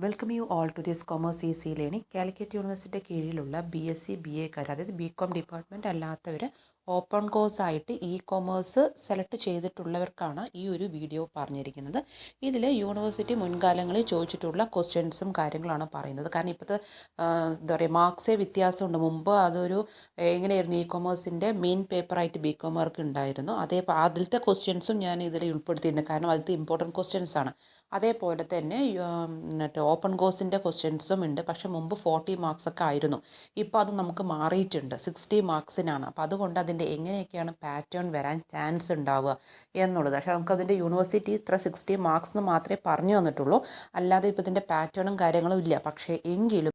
Welcome you all to this commerce easy learning. Calicut university കീഴിലുള്ള BSc BA അതായത് BCom department അല്ലാത്തവർ open കോഴ്സായിട്ട് commerce select ചെയ്തിട്ടുള്ളവർക്കാണ് ഈ ഒരു വീഡിയോ പറഞ്ഞിരിക്കുന്നത്. ഇതിൽ യൂണിവേഴ്സിറ്റി മുൻകാലങ്ങളിൽ ചോദിച്ചിട്ടുള്ള ക്വസ്റ്റ്യൻസും കാര്യങ്ങളാണ് പറയുന്നത്. കാരണം ഇപ്പോഴത്തെ എന്താ പറയുക മാർക്സേ വ്യത്യാസമുണ്ട്. മുമ്പ് അതൊരു എങ്ങനെയായിരുന്നു കൊമേഴ്സിൻ്റെ മെയിൻ പേപ്പറായിട്ട് BComർക്ക് ഉണ്ടായിരുന്നു. അതിലത്തെ ക്വസ്റ്റ്യൻസും ഞാൻ ഇതിൽ ഉൾപ്പെടുത്തിയിട്ടുണ്ട്. കാരണം അതിലത്തെ ഇമ്പോർട്ടൻറ്റ് ക്വസ്റ്റ്യൻസ് ആണ്. അതേപോലെ തന്നെ ഓപ്പൺ കോഴ്സിൻ്റെ ക്വസ്റ്റ്യൻസും ഉണ്ട്. പക്ഷെ മുമ്പ് 40 മാർക്സ് ഒക്കെ ആയിരുന്നു. ഇപ്പോൾ അത് നമുക്ക് മാറിയിട്ടുണ്ട്, 60 മാർക്സിനാണ്. അപ്പോൾ അതുകൊണ്ട് അതിൻ്റെ എങ്ങനെയൊക്കെയാണ് പാറ്റേൺ വരാൻ ചാൻസ് ഉണ്ടാവുക എന്നുള്ളത്. പക്ഷേ നമുക്കതിൻ്റെ യൂണിവേഴ്സിറ്റി ഇത്ര 60 മാർക്സ് എന്ന് മാത്രമേ പറഞ്ഞു തന്നിട്ടുള്ളൂ. അല്ലാതെ ഇപ്പോൾ ഇതിൻ്റെ പാറ്റേണും കാര്യങ്ങളും ഇല്ല. പക്ഷേ എങ്കിലും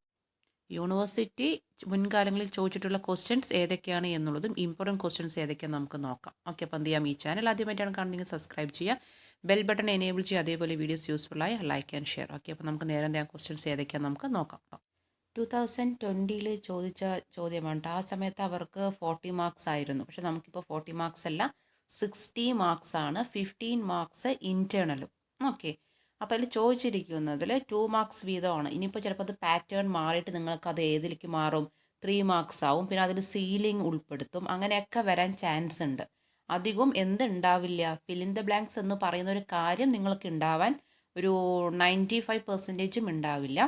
യൂണിവേഴ്സിറ്റി മുൻകാലങ്ങളിൽ ചോദിച്ചിട്ടുള്ള ക്വസ്റ്റ്യൻസ് ഏതൊക്കെയാണ് എന്നുള്ളതും ഇമ്പോർട്ടൻറ്റ് ക്വസ്റ്റ്യൻസ് ഏതൊക്കെയാണെന്ന് നമുക്ക് നോക്കാം. ഓക്കെ, അപ്പോൾ എന്ത് ചെയ്യാം, ഈ ചാനൽ ആദ്യമായിട്ടാണ് കാണുന്നതെങ്കിൽ സബ്സ്ക്രൈബ് ചെയ്യുക, ബെൽ ബട്ടൺ എനേബിൾ ചെയ്യുക, അതേപോലെ വീഡിയോസ് യൂസ്ഫുള്ളായി ലൈക്ക് ആൻഡ് ഷെയർ. ഓക്കെ, അപ്പോൾ നമുക്ക് നേരെ ആ ക്വസ്റ്റ്യൻസ് ഏതൊക്കെയാണെന്ന് നമുക്ക് നോക്കാം. 2020 ചോദിച്ച ചോദ്യമാണ്. ആ സമയത്ത് അവർക്ക് 40 മാർക്സ് ആയിരുന്നു. പക്ഷെ നമുക്കിപ്പോൾ 40 മാർക്സ് അല്ല, 60 മാർക്സ് ആണ്. 15 മാർക്സ് ഇൻറ്റേർണലും. ഓക്കെ, അപ്പോൾ അതിൽ ചോദിച്ചിരിക്കുന്നതിൽ 2 മാർക്സ് വീതമാണ്. ഇനിയിപ്പോൾ ചിലപ്പോൾ അത് പാറ്റേൺ മാറിയിട്ട് നിങ്ങൾക്ക് അത് ഏതിലേക്ക് മാറും, 3 മാർക്സ് ആവും. പിന്നെ അതിൽ സീലിംഗ് ഉൾപ്പെടുത്തും. അങ്ങനെയൊക്കെ വരാൻ ചാൻസ് ഉണ്ട്. അധികം എന്തുണ്ടാവില്ല, ഫിൽ ഇൻ ദ ബ്ലാങ്ക്സ് എന്ന് പറയുന്ന ഒരു കാര്യം നിങ്ങൾക്ക് ഉണ്ടാവാൻ ഒരു 95% ഉണ്ടാവില്ല.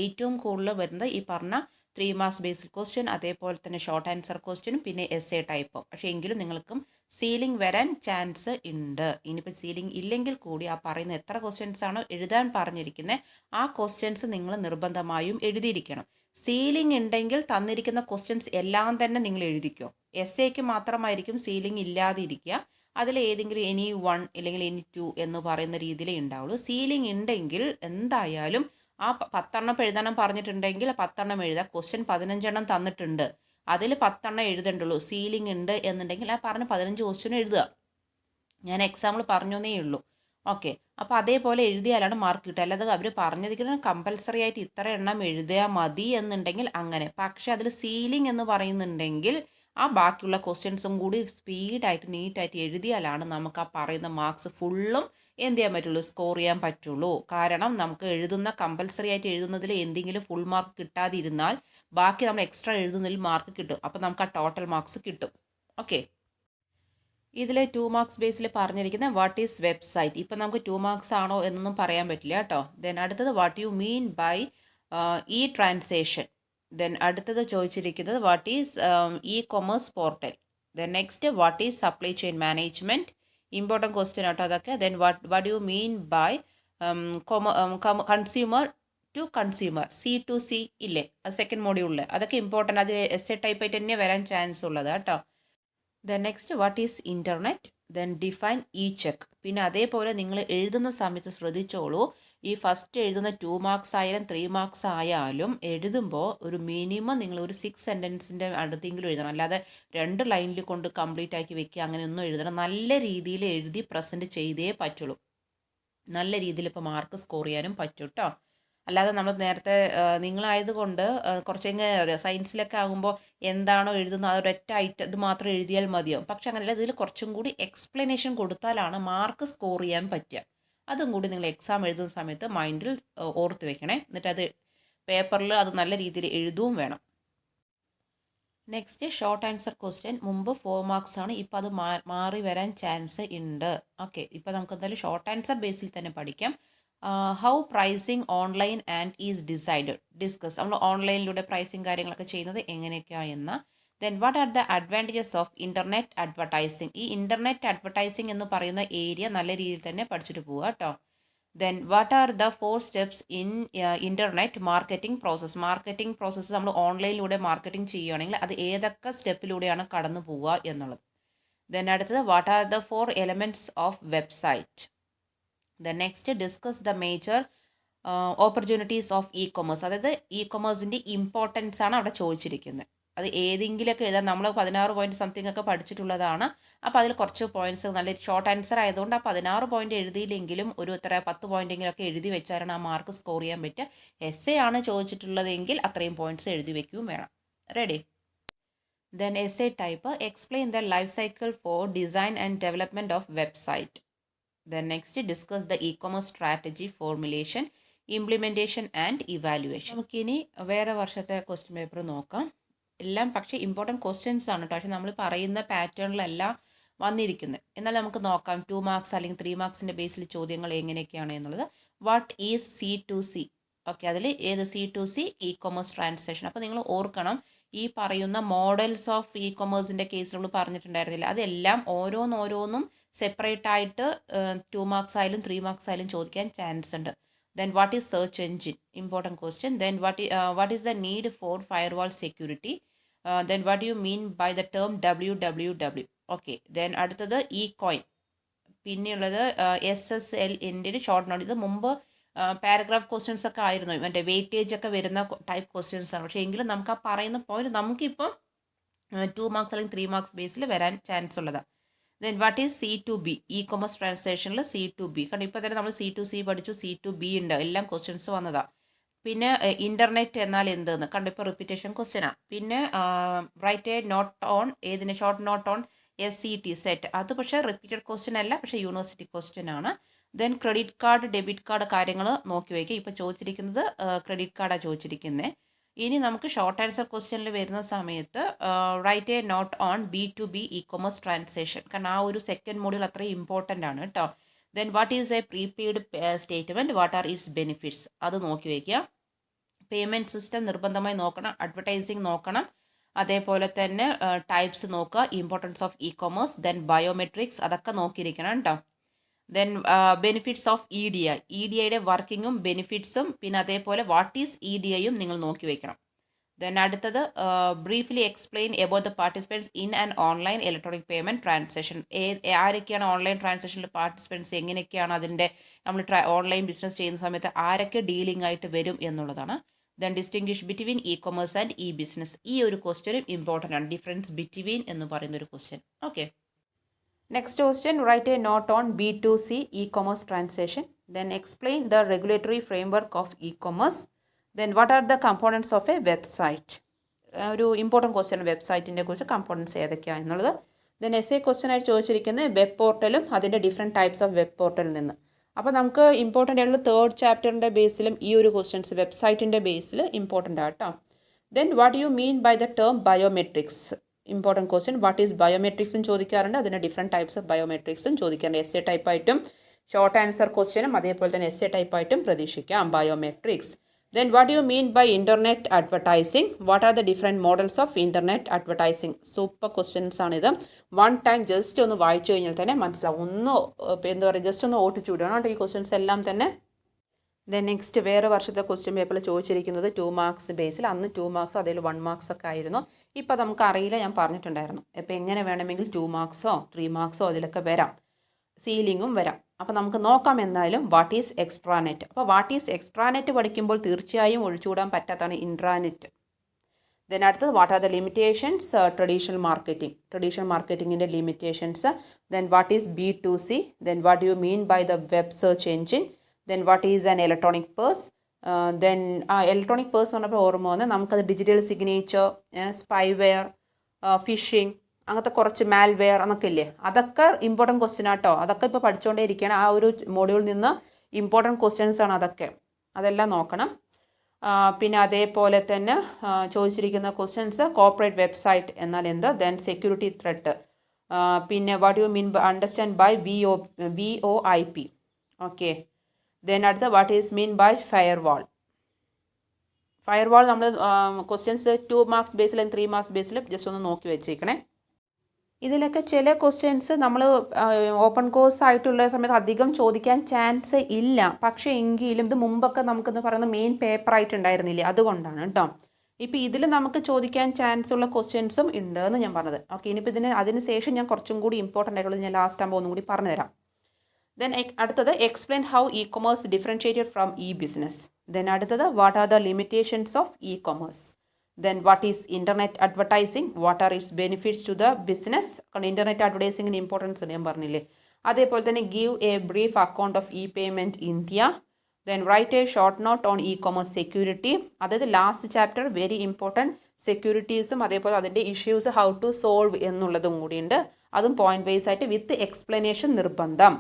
ഏറ്റവും കൂടുതൽ വരുന്നത് ഈ പറഞ്ഞ 3 മാർക്സ് ബേസിക് ക്വസ്റ്റ്യൻ, അതേപോലെ തന്നെ ഷോർട്ട് ആൻസർ ക്വസ്റ്റ്യനും പിന്നെ എസ്സേ ടൈപ്പും. പക്ഷേ എങ്കിലും നിങ്ങൾക്കും സീലിംഗ് വരാൻ ചാൻസ് ഉണ്ട്. ഇനിയിപ്പോൾ സീലിംഗ് ഇല്ലെങ്കിൽ കൂടി ആ പറയുന്ന എത്ര ക്വസ്റ്റ്യൻസ് ആണോ എഴുതാൻ പറഞ്ഞിരിക്കുന്നത് ആ ക്വസ്റ്റ്യൻസ് നിങ്ങൾ നിർബന്ധമായും എഴുതിയിരിക്കണം. സീലിംഗ് ഉണ്ടെങ്കിൽ തന്നിരിക്കുന്ന ക്വസ്റ്റ്യൻസ് എല്ലാം തന്നെ നിങ്ങൾ എഴുതിക്കോ. എസ്സേക്ക് മാത്രമായിരിക്കും സീലിംഗ് ഇല്ലാതിരിക്കുക. അതിൽ ഏതെങ്കിലും എനി 1 അല്ലെങ്കിൽ എനി 2 എന്ന് പറയുന്ന രീതിയിലേ ഉണ്ടാവുള്ളൂ. സീലിംഗ് ഉണ്ടെങ്കിൽ എന്തായാലും ആ 10 എണ്ണം എഴുതാനും പറഞ്ഞിട്ടുണ്ടെങ്കിൽ 10 എണ്ണം എഴുതുക. ക്വസ്റ്റ്യൻ 15 എണ്ണം തന്നിട്ടുണ്ട്, അതിൽ 10 എണ്ണം എഴുതണ്ടുള്ളൂ. സീലിംഗ് ഉണ്ട് എന്നുണ്ടെങ്കിൽ ആ പറഞ്ഞ 15 ക്വസ്റ്റ്യൻ എഴുതുക. ഞാൻ എക്സാമ്പിൾ പറഞ്ഞേ ഉള്ളൂ. ഓക്കെ, അപ്പോൾ അതേപോലെ എഴുതിയാലാണ് മാർക്ക് കിട്ടുക. അല്ലാതെ അവർ പറഞ്ഞിരിക്കുന്നത് കമ്പൽസറി ആയിട്ട് ഇത്ര എണ്ണം എഴുതിയാൽ മതി എന്നുണ്ടെങ്കിൽ അങ്ങനെ. പക്ഷേ അതിൽ സീലിംഗ് എന്ന് പറയുന്നുണ്ടെങ്കിൽ ആ ബാക്കിയുള്ള ക്വസ്റ്റ്യൻസും കൂടി സ്പീഡായിട്ട് നീറ്റായിട്ട് എഴുതിയാലാണ് നമുക്ക് ആ പറയുന്ന മാർക്സ് ഫുള്ളും എന്ത് ചെയ്യാൻ പറ്റുള്ളൂ, സ്കോർ ചെയ്യാൻ പറ്റുള്ളൂ. കാരണം നമുക്ക് എഴുതുന്ന കമ്പൽസറി ആയിട്ട് എഴുതുന്നതിൽ എന്തെങ്കിലും ഫുൾ മാർക്ക് കിട്ടാതിരുന്നാൽ ബാക്കി നമ്മൾ എക്സ്ട്രാ എഴുതുന്നതിൽ മാർക്ക് കിട്ടും. അപ്പോൾ നമുക്ക് ആ ടോട്ടൽ മാർക്സ് കിട്ടും. ഓക്കെ, ഇതിൽ 2 മാർക്സ് ബേസിൽ പറഞ്ഞിരിക്കുന്ന വാട്ട് ഈസ് വെബ്സൈറ്റ്. ഇപ്പം നമുക്ക് 2 മാർക്സ് ആണോ എന്നൊന്നും പറയാൻ പറ്റില്ല കേട്ടോ. ദെൻ അടുത്തത് what you mean by e transaction. Then അടുത്തത് ചോദിച്ചിരിക്കുന്നത് what is commerce portal. Then next what is supply chain management. Important question ആട്ടോ അതൊക്കെ. Then what you mean by consumer to consumer, C2C ഇല്ലേ, അത് സെക്കൻഡ് മോഡ്യൂളിൽ. അതൊക്കെ important. അത് essay ടൈപ്പായിട്ട് തന്നെ വരാൻ ചാൻസ് ഉള്ളത് കേട്ടോ. Then next what is internet. Then define E check. പിന്നെ അതേപോലെ നിങ്ങൾ എഴുതുന്ന സമയത്ത് ശ്രദ്ധിച്ചോളൂ, ഈ ഫസ്റ്റ് എഴുതുന്ന 2 മാർക്സ് ആയാലും 3 മാർക്സ് ആയാലും എഴുതുമ്പോൾ ഒരു മിനിമം നിങ്ങൾ ഒരു 6 സെൻറ്റൻസിൻ്റെ അടുത്തെങ്കിലും എഴുതണം. അല്ലാതെ 2 ലൈനിൽ കൊണ്ട് കംപ്ലീറ്റ് ആക്കി വെക്കുക അങ്ങനെയൊന്നും എഴുതണം. നല്ല രീതിയിൽ എഴുതി പ്രസൻറ്റ് ചെയ്തേ പറ്റുള്ളൂ. നല്ല രീതിയിൽ ഇപ്പോൾ മാർക്ക് സ്കോർ ചെയ്യാനും പറ്റും കേട്ടോ. അല്ലാതെ നമ്മൾ നേരത്തെ നിങ്ങളായതുകൊണ്ട് കുറച്ചെങ്ങനെ സയൻസിലൊക്കെ ആകുമ്പോൾ എന്താണോ എഴുതുന്നത് അതൊരൊറ്റ ഇത് മാത്രം എഴുതിയാൽ മതിയാവും. പക്ഷെ അങ്ങനെയല്ല, ഇതിൽ കുറച്ചും കൂടി എക്സ്പ്ലനേഷൻ കൊടുത്താലാണ് മാർക്ക് സ്കോർ ചെയ്യാൻ പറ്റുക. അതും കൂടി നിങ്ങൾ എക്സാം എഴുതുന്ന സമയത്ത് മൈൻഡിൽ ഓർത്ത് വെക്കണേ. എന്നിട്ട് അത് പേപ്പറിൽ അത് നല്ല രീതിയിൽ എഴുതുകയും വേണം. Next short answer question. മുമ്പ് 4 മാർക്സ് ആണ്, ഇപ്പോൾ അത് മാറി വരാൻ ചാൻസ് ഉണ്ട്. ഓക്കെ, ഇപ്പോൾ നമുക്ക് എന്തായാലും ഷോർട്ട് ആൻസർ ബേസിൽ തന്നെ പഠിക്കാം. How pricing online and is discuss. നമ്മൾ ഓൺലൈനിലൂടെ പ്രൈസിങ് കാര്യങ്ങളൊക്കെ ചെയ്യുന്നത് എങ്ങനെയൊക്കെയാണെന്ന്. Then what are the advantages of internet advertising. ഈ ഇൻ്റർനെറ്റ് അഡ്വർടൈസിങ് എന്ന് പറയുന്ന ഏരിയ നല്ല രീതിയിൽ തന്നെ പഠിച്ചിട്ട് പോവുക കേട്ടോ. Then what are the 4 steps in internet marketing process. Marketing process നമ്മൾ ഓൺലൈനിലൂടെ മാർക്കറ്റിംഗ് ചെയ്യുകയാണെങ്കിൽ അത് ഏതൊക്കെ സ്റ്റെപ്പിലൂടെയാണ് കടന്നു പോവുക എന്നുള്ളത്. ദെൻ അടുത്തത് what are the 4 elements of website. Then next discuss the major opportunities of commerce. അതായത് കൊമേഴ്സിൻ്റെ ഇമ്പോർട്ടൻസ് ആണ് അവിടെ ചോദിച്ചിരിക്കുന്നത്. അത് ഏതെങ്കിലുമൊക്കെ എഴുതാൻ നമ്മൾ 16 പോയിൻറ്റ് സംതിങ് ഒക്കെ പഠിച്ചിട്ടുള്ളതാണ്. അപ്പോൾ അതിൽ കുറച്ച് പോയിൻറ്റ്സ് നല്ല ഷോർട്ട് ആൻസർ ആയതുകൊണ്ട് ആ 16 പോയിൻറ്റ് എഴുതിയില്ലെങ്കിലും ഒരു 10 പോയിൻറ്റെങ്കിലുമൊക്കെ എഴുതി വെച്ചാലാണ് ആ മാർക്ക് സ്കോർ ചെയ്യാൻ പറ്റുക. എസ്സേ ആണ് ചോദിച്ചിട്ടുള്ളതെങ്കിൽ അത്രയും പോയിൻറ്റ്സ് എഴുതി വെക്കുകയും വേണം. Ready. Then essay type. Explain the life cycle four design and development of website. Then next discuss the e-commerce strategy formulation. Implementation and evaluation. നമുക്കിനി വേറെ വർഷത്തെ ക്വസ്റ്റ്യൻ പേപ്പർ നോക്കാം. എല്ലാം പക്ഷേ ഇമ്പോർട്ടൻറ്റ് ക്വസ്റ്റ്യൻസ് ആണ് കേട്ടോ. പക്ഷേ നമ്മൾ പറയുന്ന പാറ്റേണിലല്ല വന്നിരിക്കുന്നത്. എന്നാൽ നമുക്ക് നോക്കാം 2 മാർക്സ് അല്ലെങ്കിൽ 3 മാർക്സിൻ്റെ ബേസിൽ ചോദ്യങ്ങൾ എങ്ങനെയൊക്കെയാണ് എന്നുള്ളത്. What is C2C? ഓക്കെ, അതിൽ ഏത് C2C? E commerce transaction. അപ്പോൾ നിങ്ങൾ ഓർക്കണം, ഈ പറയുന്ന മോഡൽസ് ഓഫ് ഇ കൊമേഴ്സിൻ്റെ കേസിൽ നമ്മൾ പറഞ്ഞിട്ടുണ്ടായിരുന്നില്ല, അതെല്ലാം ഓരോന്നോരോന്നും സെപ്പറേറ്റ് ആയിട്ട് 2 മാർക്സ് ആയാലും 3 മാർക്സ് ആയാലും ചോദിക്കാൻ ചാൻസ് ഉണ്ട്. Then what is search engine? Important question. Then what is the need for firewall security? Then what do you mean by the term www? Okay. Then അടുത്തത് E coin. പിന്നെയുള്ളത് SSL എൻ്റെ short note. ഇത് മുമ്പ് paragraph questions ഒക്കെ ആയിരുന്നു, മറ്റേ weightage ഒക്കെ വരുന്ന ടൈപ്പ് ക്വസ്റ്റ്യൻസ് ആണ്. പക്ഷേ എങ്കിലും നമുക്ക് ആ പറയുന്ന പോയിന്റ് നമുക്കിപ്പോൾ 2 മാർക്സ് അല്ലെങ്കിൽ 3 മാർക്സ് ബേസിൽ വരാൻ ചാൻസ് ഉള്ളതാണ്. Then what is C2B? E commerce ട്രാൻസാക്ഷനിൽ C2B. കാരണം ഇപ്പോൾ തന്നെ നമ്മൾ C2C പഠിച്ചു, C2B ഉണ്ട്, എല്ലാം ക്വസ്റ്റ്യൻസ് വന്നതാണ്. പിന്നെ ഇൻ്റർനെറ്റ് എന്നാൽ എന്തെന്ന് കണ്ടിപ്പോൾ റിപ്പീറ്റേഷൻ ക്വസ്റ്റ്യനാണ്. പിന്നെ റൈറ്റ് എ നോട്ട് ഓൺ, ഏതിന്? Short note on SET set. അത് പക്ഷേ റിപ്പീറ്റഡ് ക്വസ്റ്റ്യൻ അല്ല, പക്ഷേ യൂണിവേഴ്സിറ്റി ക്വസ്റ്റ്യൻ ആണ്. Then credit card, debit card കാര്യങ്ങൾ നോക്കി വയ്ക്കുക. ഇപ്പോൾ ചോദിച്ചിരിക്കുന്നത് ക്രെഡിറ്റ് കാർഡാണ് ചോദിച്ചിരിക്കുന്നത്. ഇനി നമുക്ക് ഷോർട്ട് ആൻസർ ക്വസ്റ്റ്യനിൽ വരുന്ന സമയത്ത് write a note on B2B e commerce transaction. കാരണം ആ ഒരു സെക്കൻഡ് മോഡ്യൂൾ അത്രയും ഇമ്പോർട്ടൻ്റ് ആണ് കേട്ടോ. Then what is a prepaid statement, what are its benefits, അത് നോക്കി വയ്ക്കുക. പേയ്മെൻറ്റ് സിസ്റ്റം നിർബന്ധമായി നോക്കണം, അഡ്വർടൈസിങ് നോക്കണം, അതേപോലെ തന്നെ ടൈപ്സ് നോക്കുക, importance of e commerce, then biometrics, അതൊക്കെ നോക്കിയിരിക്കണം കേട്ടോ. ദെൻ ബെനിഫിറ്റ്സ് ഓഫ് EDI, EDIയുടെ വർക്കിങ്ങും ബെനിഫിറ്റ്സും, പിന്നെ അതേപോലെ വാട്ട് ഈസ് EDIയും നിങ്ങൾ നോക്കി വയ്ക്കണം. ദെൻ അടുത്തത് briefly explain about the participants in and online electronic payment transaction. ആരൊക്കെയാണ് ഓൺലൈൻ ട്രാൻസാക്ഷനിൽ പാർട്ടിസിപ്പൻസ്, എങ്ങനെയൊക്കെയാണ് അതിൻ്റെ നമ്മൾ ഓൺലൈൻ ബിസിനസ് ചെയ്യുന്ന സമയത്ത് ആരൊക്കെ ഡീലിംഗ് ആയിട്ട് വരും എന്നുള്ളതാണ്. Then distinguish between E commerce and E business. ഈ ഒരു ക്വസ്റ്റ്യനും ഇമ്പോർട്ടൻ്റ് ആണ്, ഡിഫറൻസ് ബിറ്റ്വീൻ എന്ന് പറയുന്ന ഒരു question. Okay. Next question, write a note on B2C e-commerce transaction. Then explain the regulatory framework of e-commerce. Then what are the components of a website? ഒരു important question, വെബ്സൈറ്റിൻ്റെ കുറിച്ച് components ഏതൊക്കെയാണ് എന്നുള്ളത്. Then essay question ആയിട്ട് ചോദിച്ചിരിക്കുന്നത് web പോർട്ടലും അതിൻ്റെ different types of web പോർട്ടലിൽ നിന്ന്. അപ്പോൾ നമുക്ക് ഇമ്പോർട്ടൻ്റ് ആയിട്ടുള്ള 3rd ചാപ്റ്ററിൻ്റെ ബേസിലും ഈ ഒരു ക്വസ്റ്റ്യൻസ് വെബ്സൈറ്റിൻ്റെ ബേസിൽ ഇമ്പോർട്ടൻ്റ് ആട്ടോ. Then what you mean by the term biometrics? Important question. What is ബയോമെട്രിക്സും ചോദിക്കാറുണ്ട്, അതിൻ്റെ ഡിഫറെൻറ്റ് ടൈപ്സ് ഓഫ് ബയോമെട്രിക്സും ചോദിക്കാറുണ്ട്. എസ്സേ ടൈപ്പായിട്ടും ഷോർട്ട് ആൻസർ ക്വസ്റ്റ്യനും അതേപോലെ തന്നെ എസ്സേ ടൈപ്പായിട്ടും പ്രതീക്ഷിക്കാം biometrics. Then what you mean by internet advertising? What are the different models of internet advertising? Super questions ആണിത്. വൺ ടൈം ജസ്റ്റ് ഒന്ന് വായിച്ചു കഴിഞ്ഞാൽ തന്നെ മനസ്സിലാവും. എന്താ പറയുക, ജസ്റ്റ് ഒന്ന് ഓട്ടിച്ചു വിടണം കേട്ടോ ഈ ക്വസ്റ്റ്യൻസ് എല്ലാം തന്നെ. ദെൻ നെക്സ്റ്റ് വേറെ വർഷത്തെ ക്വസ്റ്റ്യൻ പേപ്പറിൽ ചോദിച്ചിരിക്കുന്നത് 2 മാർക്സ് ബേസിൽ. അന്ന് 2 മാർക്സ് അതിൽ 1 മാർക്സ് ഒക്കെ ആയിരുന്നു. ഇപ്പോൾ നമുക്ക് അറിയില്ല, ഞാൻ പറഞ്ഞിട്ടുണ്ടായിരുന്നു. ഇപ്പോൾ എങ്ങനെ വേണമെങ്കിൽ 2 മാർക്സോ 3 മാർക്സോ അതിലൊക്കെ വരാം, സീലിങ്ങും വരാം. അപ്പോൾ നമുക്ക് നോക്കാം എന്തായാലും വാട്ട് ഈസ് എക്സ്ട്രാനെറ്റ്. അപ്പോൾ വാട്ട് ഈസ് എക്സ്ട്രാനെറ്റ് പഠിക്കുമ്പോൾ തീർച്ചയായും ഒഴിച്ചുകൂടാൻ പറ്റാത്തതാണ് ഇൻട്രാനെറ്റ്. ദെൻ അടുത്തത് what are the limitations traditional marketing, traditional മാർക്കറ്റിങ്ങിൻ്റെ limitations. Then what is B2C. Then what you mean by the web search engine. Then what is an electronic purse. Then electronic purse പറഞ്ഞപ്പോൾ ഓർമ്മ വന്ന് നമുക്കത് digital signature, spyware, phishing, അങ്ങനത്തെ കുറച്ച് malware എന്നൊക്കെ ഇല്ലേ, അതൊക്കെ ഇമ്പോർട്ടൻറ്റ് ക്വസ്റ്റ്യൻ ആട്ടോ. അതൊക്കെ ഇപ്പോൾ പഠിച്ചുകൊണ്ടേ ഇരിക്കുകയാണ്. ആ ഒരു മോഡ്യൂളിൽ നിന്ന് ഇമ്പോർട്ടൻറ്റ് ക്വസ്റ്റ്യൻസ് ആണ് അതൊക്കെ, അതെല്ലാം നോക്കണം. പിന്നെ അതേപോലെ തന്നെ ചോദിച്ചിരിക്കുന്ന ക്വസ്റ്റ്യൻസ് കോർപ്പറേറ്റ് വെബ്സൈറ്റ് എന്നാൽ എന്ത്, ദെൻ സെക്യൂരിറ്റി ത്രെട്ട്, പിന്നെ what you mean understand by VoIP. Okay. Then അടുത്ത what is mean by firewall. Firewall നമ്മൾ ക്വസ്റ്റ്യൻസ് 2 മാർക്സ് ബേസിലും 3 മാർക്സ് ബേസിലും ജസ്റ്റ് ഒന്ന് നോക്കി വെച്ചേക്കണേ. ഇതിലൊക്കെ ചില ക്വസ്റ്റ്യൻസ് നമ്മൾ ഓപ്പൺ കോഴ്സ് ആയിട്ടുള്ള സമയത്ത് അധികം ചോദിക്കാൻ ചാൻസ് ഇല്ല. പക്ഷേ എങ്കിലും ഇത് മുമ്പൊക്കെ നമുക്കെന്ന് പറയുന്ന മെയിൻ പേപ്പറായിട്ടുണ്ടായിരുന്നില്ലേ, അതുകൊണ്ടാണ് കേട്ടോ. ഇപ്പോൾ ഇതിൽ നമുക്ക് ചോദിക്കാൻ ചാൻസ് ഉള്ള ക്വസ്റ്റ്യൻസും ഉണ്ട് എന്ന് ഞാൻ പറഞ്ഞത്. ഓക്കെ. ഇനിയിപ്പോൾ അതിന് ശേഷം ഞാൻ കുറച്ചും കൂടി ഇമ്പോർട്ടൻ്റ് ആയിട്ടുള്ളത് ഞാൻ ലാസ്റ്റ് ആകുമ്പോൾ ഒന്നും കൂടി പറഞ്ഞുതരാം. ദെൻ അടുത്തത് explain how e commerce differentiated from e business. Then അടുത്തത് what are the limitations of e commerce. Then what is internet advertising, what are its benefits to the business. കാരണം internet അഡ്വർടൈസിങ്ങിന് importance ഞാൻ പറഞ്ഞില്ലേ. അതേപോലെ തന്നെ give a brief account of e payment India. Then write a short note on e commerce security. അതായത് last chapter very important, സെക്യൂരിറ്റീസും അതേപോലെ അതിൻ്റെ ഇഷ്യൂസ് ഹൗ ടു സോൾവ് എന്നുള്ളതും കൂടിയുണ്ട്. അതും പോയിന്റ് വൈസ് ആയിട്ട് വിത്ത് എക്സ്പ്ലനേഷൻ നിർബന്ധം.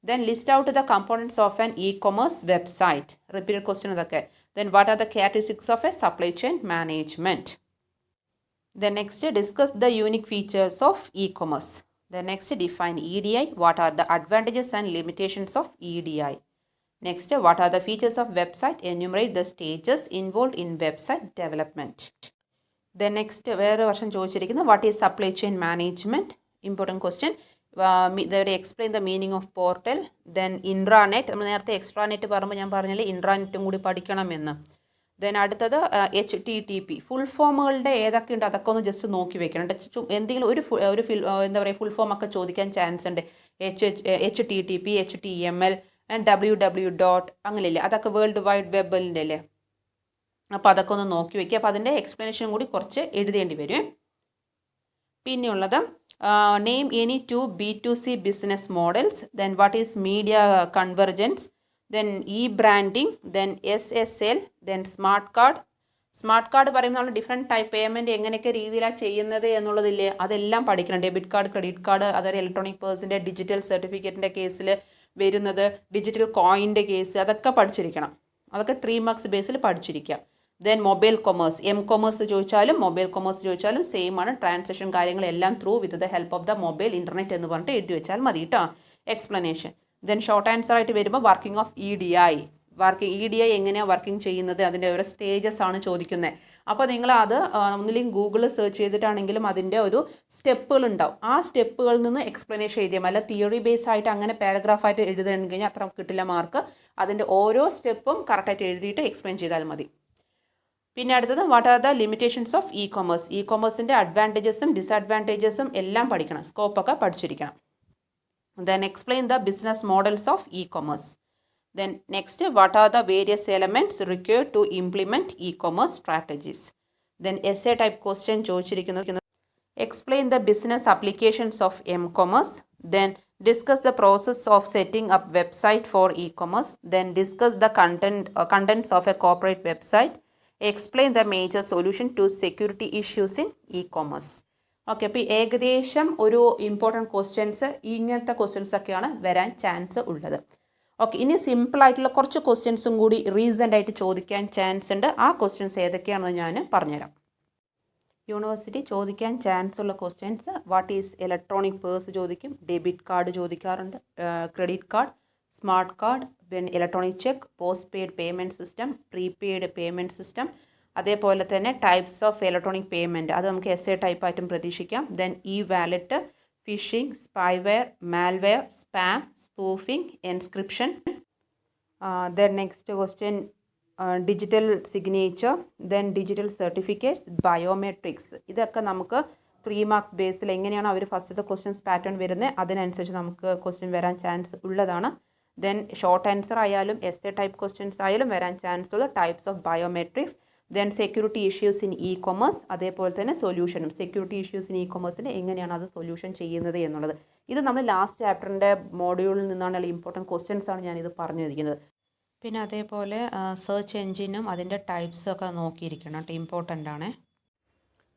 Then list out the components of an e-commerce website. Repeated question ഇതൊക്കെ. Then what are the characteristics of a supply chain management? Then next, discuss the unique features of e-commerce. Then next, define EDI. What are the advantages and limitations of EDI? Next, what are the features of website? Enumerate the stages involved in website development. Then next, വേറെ വർഷം ചോദിച്ചിരിക്കുന്നത് what is supply chain management? Important question. They explain the meaning of portal. Then intranet. നമ്മൾ നേരത്തെ extranet പറയുമ്പോൾ ഞാൻ പറഞ്ഞാൽ ഇൻട്രാനെറ്റും കൂടി പഠിക്കണമെന്ന്. ദെൻ അടുത്തത് HTTP. ഫുൾ ഫോമുകളുടെ ഏതൊക്കെ ഉണ്ട് അതൊക്കെ ഒന്ന് ജസ്റ്റ് നോക്കി വെക്കണം. എന്തെങ്കിലും ഒരു എന്താ പറയുക ഫുൾ ഫോം ഒക്കെ ചോദിക്കാൻ ചാൻസ് ഉണ്ട്. HTTP, HTML and www. അങ്ങനെയില്ലേ, അതൊക്കെ വേൾഡ് വൈഡ് വെബിൻ്റെ അല്ലേ. അപ്പോൾ അതൊക്കെ ഒന്ന് നോക്കി വയ്ക്കുക. അപ്പോൾ അതിൻ്റെ എക്സ്പ്ലനേഷനും കൂടി കുറച്ച് എഴുതേണ്ടി വരും. പിന്നെയുള്ളത് name any 2 B2C business models. Then what is media convergence. Then branding. Then SSL. Then smart card പറയുമ്പോൾ നമ്മൾ ഡിഫറെൻറ്റ് ടൈപ്പ് പേയ്മെൻറ്റ് എങ്ങനെയൊക്കെ രീതിയിലാണ് ചെയ്യുന്നത് എന്നുള്ളതില്ലേ, അതെല്ലാം പഠിക്കണം. ഡെബിറ്റ് കാർഡ്, ക്രെഡിറ്റ് കാർഡ്, അതൊരു ഇലക്ട്രോണിക് പേഴ്സിൻ്റെ ഡിജിറ്റൽ സർട്ടിഫിക്കറ്റിൻ്റെ കേസിൽ വരുന്നത്, ഡിജിറ്റൽ കോയിൻ്റെ കേസ്, അതൊക്കെ പഠിച്ചിരിക്കണം. അതൊക്കെ 3 മാർക്സ് ബേസിൽ പഠിച്ചിരിക്കുക. ദെൻ മൊബൈൽ കൊമേഴ്സ്, കൊമേഴ്സ് ചോദിച്ചാലും മൊബൈൽ കൊമേഴ്സ് ചോദിച്ചാലും സെയിം ആണ്. ട്രാൻസാക്ഷൻ കാര്യങ്ങളെല്ലാം through with the help of the mobile internet എന്ന് പറഞ്ഞിട്ട് എഴുതി വെച്ചാൽ മതി കേട്ടോ, എക്സ്പ്ലനേഷൻ. ദെൻ ഷോർട്ട് ആൻസർ ആയിട്ട് വരുമ്പോൾ വർക്കിംഗ് ഓഫ് EDI. EDI എങ്ങനെയാണ് വർക്കിംഗ് ചെയ്യുന്നത്, അതിൻ്റെ ഓരോ സ്റ്റേജസ് ആണ് ചോദിക്കുന്നത്. അപ്പോൾ നിങ്ങൾ അത് ഒന്നില്ലെങ്കിൽ ഗൂഗിളിൽ സെർച്ച് ചെയ്തിട്ടാണെങ്കിലും അതിൻ്റെ ഒരു സ്റ്റെപ്പുകൾ ഉണ്ടാവും. ആ സ്റ്റെപ്പുകളിൽ നിന്ന് എക്സ്പ്ലനേഷൻ എഴുതിയാൽ അല്ല തിയറി ബേസ് ആയിട്ട് അങ്ങനെ പാരഗ്രാഫായിട്ട് എഴുതാൻ കഴിഞ്ഞാൽ അത്ര കിട്ടില്ല മാർക്ക്. അതിൻ്റെ ഓരോ സ്റ്റെപ്പും കറക്റ്റായിട്ട് എഴുതിയിട്ട് എക്സ്പ്ലെയിൻ ചെയ്താൽ മതി. പിന്നെ അടുത്തത് what are the limitations of ഇ-കൊമേഴ്സിൻ്റെ അഡ്വാൻറ്റേജസും ഡിസഡ്വാൻറ്റേജസും എല്ലാം പഠിക്കണം, സ്കോപ്പൊക്കെ പഠിച്ചിരിക്കണം. Then explain the business models of e commerce. Then next, what are the various elements required to implement e-commerce strategies? Then essay type question ചോദിച്ചിരിക്കുന്നത് explain the business applications of m-commerce. Then discuss the process of setting up website for e-commerce. Then discuss the contents of a corporate website. Explain the major solution to security issues in e-commerce. Okay, അപ്പോൾ ഏകദേശം ഒരു important questions ഇങ്ങനത്തെ questions ഒക്കെയാണ് വരാൻ chance ഉള്ളത്. Okay, ഇനി സിമ്പിളായിട്ടുള്ള കുറച്ച് ക്വസ്റ്റ്യൻസും കൂടി റീസെൻ്റ് ആയിട്ട് ചോദിക്കാൻ ചാൻസ് ഉണ്ട്. ആ ക്വസ്റ്റ്യൻസ് ഏതൊക്കെയാണെന്ന് ഞാൻ പറഞ്ഞുതരാം. യൂണിവേഴ്സിറ്റി ചോദിക്കാൻ ചാൻസ് ഉള്ള questions what is electronic purse ചോദിക്കും, ഡെബിറ്റ് കാർഡ് ചോദിക്കാറുണ്ട്, ക്രെഡിറ്റ് കാർഡ്, സ്മാർട്ട് കാർഡ്, പിന്നെ electronic check, post paid payment system, prepaid payment system, അതേപോലെ തന്നെ ടൈപ്സ് ഓഫ് ഇലക്ട്രോണിക് പേയ്മെൻറ്റ്, അത് നമുക്ക് എസ്സേ ടൈപ്പായിട്ടും പ്രതീക്ഷിക്കാം. Then wallet, phishing, spyware, malware, spam, spoofing, encryption. Then next question digital signature, then digital certificates, biometrics. ഇതൊക്കെ നമുക്ക് 3 marks ബേസിൽ എങ്ങനെയാണ് അവർ ഫസ്റ്റത്തെ ക്വസ്റ്റ്യൻസ് പാറ്റേൺ വരുന്നത് അതിനനുസരിച്ച് നമുക്ക് ക്വസ്റ്റ്യൻ വരാൻ ചാൻസ് ഉള്ളതാണ്. ദെൻ ഷോർട്ട് ആൻസർ ആയാലും എസ്സേ ടൈപ്പ് ക്വസ്റ്റ്യൻസ് ആയാലും വരാൻ ചാൻസ് ഉള്ള types of biometrics. Then security issues in e-commerce, അതേപോലെ തന്നെ സൊല്യൂഷനും സെക്യൂരിറ്റി ഇഷ്യൂസ് ഇൻ ഇ-കൊമേഴ്സിന് എങ്ങനെയാണ് അത് സൊല്യൂഷൻ ചെയ്യുന്നത് എന്നുള്ളത്. ഇത് നമ്മൾ ലാസ്റ്റ് ചാപ്റ്ററിൻ്റെ മോഡ്യൂളിൽ നിന്നാണ് ഇമ്പോർട്ടൻറ്റ് ക്വസ്റ്റ്യൻസ് ആണ് ഞാനിത് പറഞ്ഞിരിക്കുന്നത്. പിന്നെ അതേപോലെ സെർച്ച് എൻജിനും അതിൻ്റെ ടൈപ്സും ഒക്കെ നോക്കിയിരിക്കണം കേട്ടോ, ഇമ്പോർട്ടൻ്റ് ആണ്.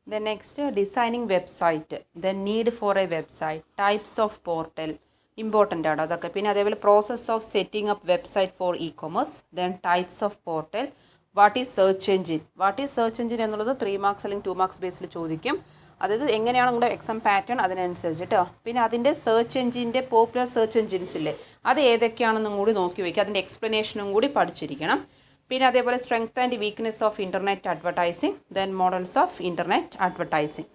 Then next designing website, then need for A website, types of portal, important ആണ് അതൊക്കെ. പിന്നെ അതേപോലെ process of setting up website four e-commerce, then types of portal, what is search engine എന്നുള്ളത് 3 മാർക്സ് അല്ലെങ്കിൽ 2 മാർക്സ് ബേസിൽ ചോദിക്കും. അതായത് എങ്ങനെയാണ് നിങ്ങളുടെ എക്സാം പാറ്റേൺ അതിനനുസരിച്ച് കേട്ടോ. പിന്നെ അതിൻ്റെ സെർച്ച് എഞ്ചിൻ്റെ പോപ്പുലർ സെർച്ച് എഞ്ചിൻസ് ഇല്ലേ, അത് ഏതൊക്കെയാണെന്നും കൂടി നോക്കി വയ്ക്കുക, അതിൻ്റെ എക്സ്പ്ലനേഷനും കൂടി പഠിച്ചിരിക്കണം. പിന്നെ അതേപോലെ strength and weakness of internet advertising, then models of internet advertising.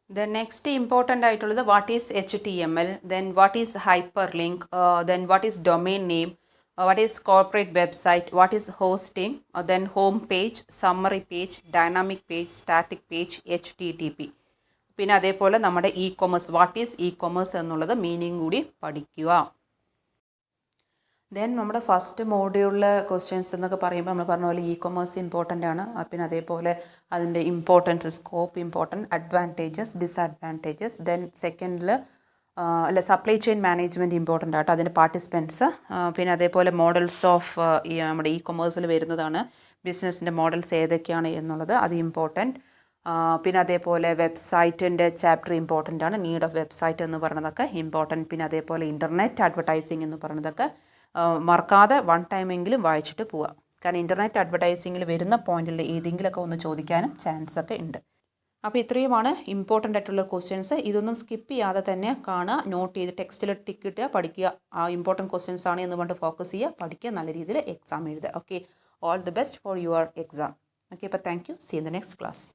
Then next important ആയിട്ടുള്ളത് what is HTML, then what is hyperlink, then what is domain name, what is corporate website, what is hosting, then home page, summary page, dynamic page, static page, HTTP. പിന്നെ അതേപോലെ നമ്മുടെ e-commerce, what is e-commerce എന്നുള്ളത് meaning കൂടി പഠിക്കുക. Then നമ്മുടെ first മോഡ്യൂളിലെ questions എന്നൊക്കെ പറയുമ്പോൾ നമ്മൾ പറഞ്ഞ പോലെ ഇ-കൊമേഴ്സ് ഇമ്പോർട്ടൻ്റ് ആണ്. പിന്നെ അതേപോലെ അതിൻ്റെ importance, scope important, advantages, disadvantages. Then സെക്കൻഡിൽ സപ്ലൈ ചെയിൻ മാനേജ്മെൻറ്റ് ഇമ്പോർട്ടൻ്റ് ആട്ടോ, അതിൻ്റെ പാർട്ടിസിപ്പൻസ്. പിന്നെ അതേപോലെ മോഡൽസ് ഓഫ് നമ്മുടെ ഇ-കൊമേഴ്സിൽ വരുന്നതാണ് ബിസിനസ്സിൻ്റെ മോഡൽസ് ഏതൊക്കെയാണ് എന്നുള്ളത്, അത് ഇമ്പോർട്ടൻറ്റ്. പിന്നെ അതേപോലെ വെബ്സൈറ്റിൻ്റെ ചാപ്റ്റർ ഇമ്പോർട്ടൻ്റ് ആണ്. നീഡ് ഓഫ് വെബ്സൈറ്റ് എന്ന് പറയുന്നതൊക്കെ ഇമ്പോർട്ടൻറ്റ്. പിന്നെ അതേപോലെ ഇൻ്റർനെറ്റ് അഡ്വർടൈസിങ് എന്ന് പറയുന്നതൊക്കെ മറക്കാതെ 1 ടൈമെങ്കിലും വായിച്ചിട്ട് പോവുക. കാരണം ഇൻ്റർനെറ്റ് അഡ്വർടൈസിങ്ങിൽ വരുന്ന പോയിന്റിൽ ഏതെങ്കിലുമൊക്കെ ഒന്ന് ചോദിക്കാനും ചാൻസ് ഒക്കെ ഉണ്ട്. അപ്പോൾ ഇത്രയുമാണ് ഇമ്പോർട്ടൻ്റ് ആയിട്ടുള്ള ക്വസ്റ്റ്യൻസ്. ഇതൊന്നും സ്കിപ്പ് ചെയ്യാതെ തന്നെ കാണുക, നോട്ട് ചെയ്ത് ടെക്സ്റ്റിൽ ടിക്ക് ഇട്ടുക, പഠിക്കുക. ആ ഇമ്പോർട്ടൻറ്റ് ക്വസ്റ്റ്യൻസ് ആണ് എന്ന് പറഞ്ഞിട്ട് ഫോക്കസ് ചെയ്യുക, പഠിക്കുക, നല്ല രീതിയിൽ എക്സാം എഴുതുക. Okay, all the best for your exam. Okay, അപ്പോൾ thank you. See in the next class.